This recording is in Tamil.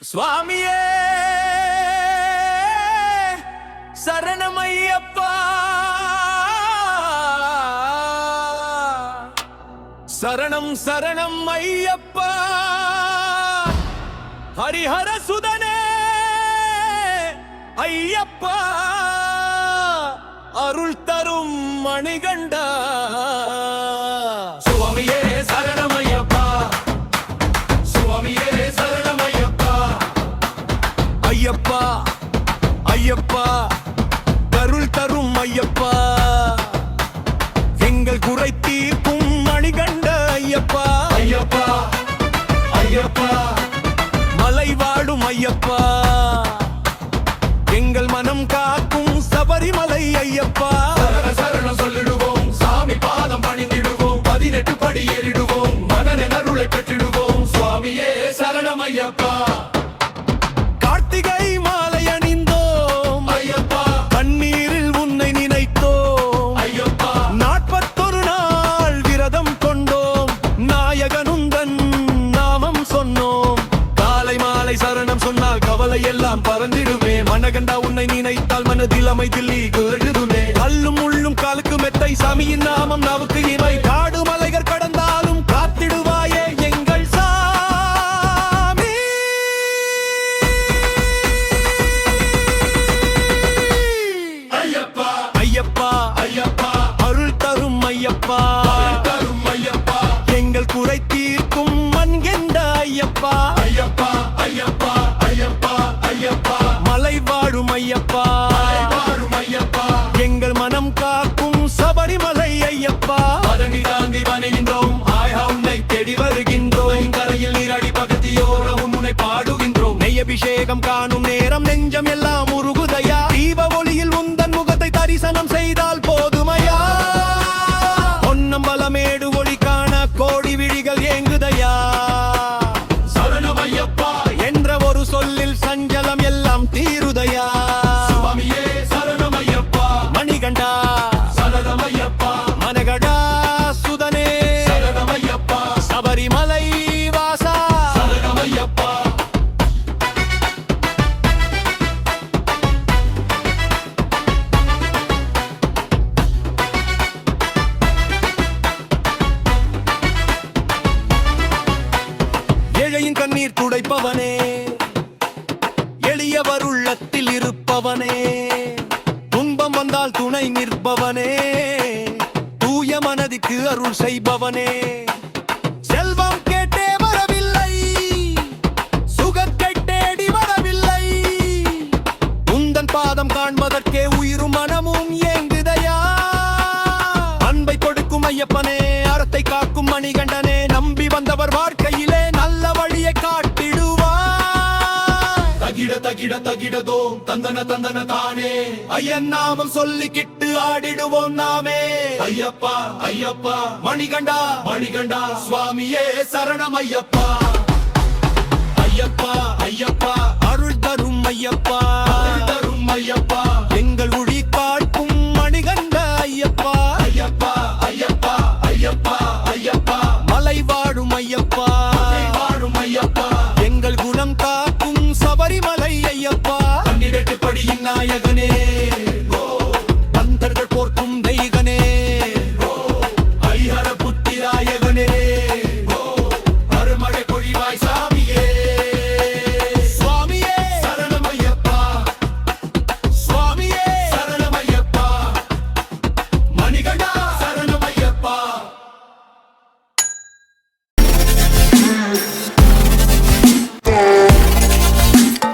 சுவாமியே சரணமையப்பா, சரணம் சரணம் ஐயப்பா. ஹரிஹர சுதனே ஐயப்பா, அருள் தரும் மணிகண்டா. சுவாமியே சரணமையப்பா, சுவாமியே சரணமையப்பா. ஐயப்பா ஐயப்பா, அருள் தரும் ஐயப்பா, எங்கள் குறை தீர்க்கும் மணிகண்ட ஐயப்பா. ஐயப்பா ஐயப்பா, மலை வாடும் ஐயப்பா, எங்கள் மனம் காக்கும் சபரிமலை ஐயப்பா. சரணம் சொல்லிடுவோம், சாமி பாதம் பணிந்திடுவோம், 18 படி ஏறிடுவோம், மனதின் அருளை பெற்றிடுவோம். சுவாமியே சரணம் ஐயப்பா. கார்த்திகை மாலை அணிந்தோம் ஐயப்பா, கண்ணீரில் உன்னை நினைத்தோம் ஐயப்பா, 41 நாள் விரதம் கொண்டோம், நாயகனுந்தன் நாமம் சொன்னோம். காலை மாலை சரணம் சொன்னால் கவலை எல்லாம் பறந்திடுமே. மனகண்டா உன்னை நினைத்தால் மனதில் அமைதில் எழுதுமே. கல்லும் உள்ளும் காலுக்கு மெத்தை, சாமியின் நாமம் நாவுக்கு இவை. காடு மலைகள் கடந்தாலும் காத்திடுவாயே எங்கள் சாமி. ஐயப்பா ஐயப்பா ஐயப்பா, அருள் தரும் ஐயப்பா, அருள் தரும் ஐயப்பா. எங்கள் குறை தீர்க்கும் மண்கெண்ட ஐயப்பா. ஐயப்பா ஐயப்பா ஐயப்பா ஐயப்பா, மலை வாழும் ஐயப்பா, மலை வாழும் ஐயப்பா, எங்கள் மனம் காக்கும் சபரிமலை ஐயப்பா. பதனி தாண்டி வணிகின்றோம், ஆயா உன்னை தேடி வருகின்றோம். கரையில் நீராடி பகத்தியோரம் உன்னை பாடுகின்றோம். நெய் அபிஷேகம் காணும் நேரம் நெஞ்சம் எல்லாம் உருகுதையா. தீப ஒளியில் உந்தன் முகத்தை தரிசனம் செய்தால் போதுமையா. பொன்னம்பலமேடு ஒளி காண கோடி விழிகள் ஏங்குதையா. சரணம் ஐயப்பா, என்ற ஒரு சொல்லில் சஞ்சலம் எல்லாம் தீருதையா. சுவாமியே சரணம் ஐயப்பா, மணிகண்டா சரணம் ஐயப்பா, மனகடா சுதனே சரணம் ஐயப்பா, சபரிமலை வாசா. சரணம் ஐயப்பா. ஏழையின் கண்ணீர் துடைப்பவனே, எளியவர் உள்ளத்தில் இருப்பவனே, துன்பம் வந்தால் துணை நிற்பவனே, தூய மனதிற்கு அருள் செய்பவனே. செல்வம் கேட்டே வரவில்லை, சுகத்தை தேடி வரவில்லை, உந்தன் பாதம் காண்பதற்கே உயிரும் மனமும் ஏங்குதையா. அன்பை கொடுக்கும் ஐயப்பனே, அறத்தை காக்கும் மணிகண்டனே, நம்பி வந்தவர் வாழ்க்கையிலே நல்ல வழியை காட்டிடுவார். தகிட தகிட தகிடதோம், தந்தன தந்தன தானே, ஐயன் நாமம் சொல்லிக்கிட்டு ஆடிடுவோம் நாமே. ஐயப்பா ஐயப்பா, மணிகண்டா மணிகண்டா, சுவாமியே சரணம் ஐயப்பா. ஐயப்பா ஐயப்பா, அருள் தரும் ஐயப்பா, அருள் தரும் ஐயப்பா. எங்கள் ஒளி காட்டும் மணிகண்ட ஐயப்பா. ஐயப்பா ஐயப்பா ஐயப்பா ஐயப்பா, மலை வாழும் ஐயப்பா, மலை வாழும் ஐயப்பா, எங்கள் குணம் காக்கும் சபரிமலை ஐயப்பா. 18 படியின் நாயகனே, பந்தர்கள் போர்க்கும் தெய்வனே, ஹரிஹர புத்திராயகனே, அருமழை பொழிவாய் சாமியே. சுவாமியே சரணம் ஐயப்பா, சுவாமியே சரணம் ஐயப்பா, மணிகண்டா சரணம் ஐயப்பா.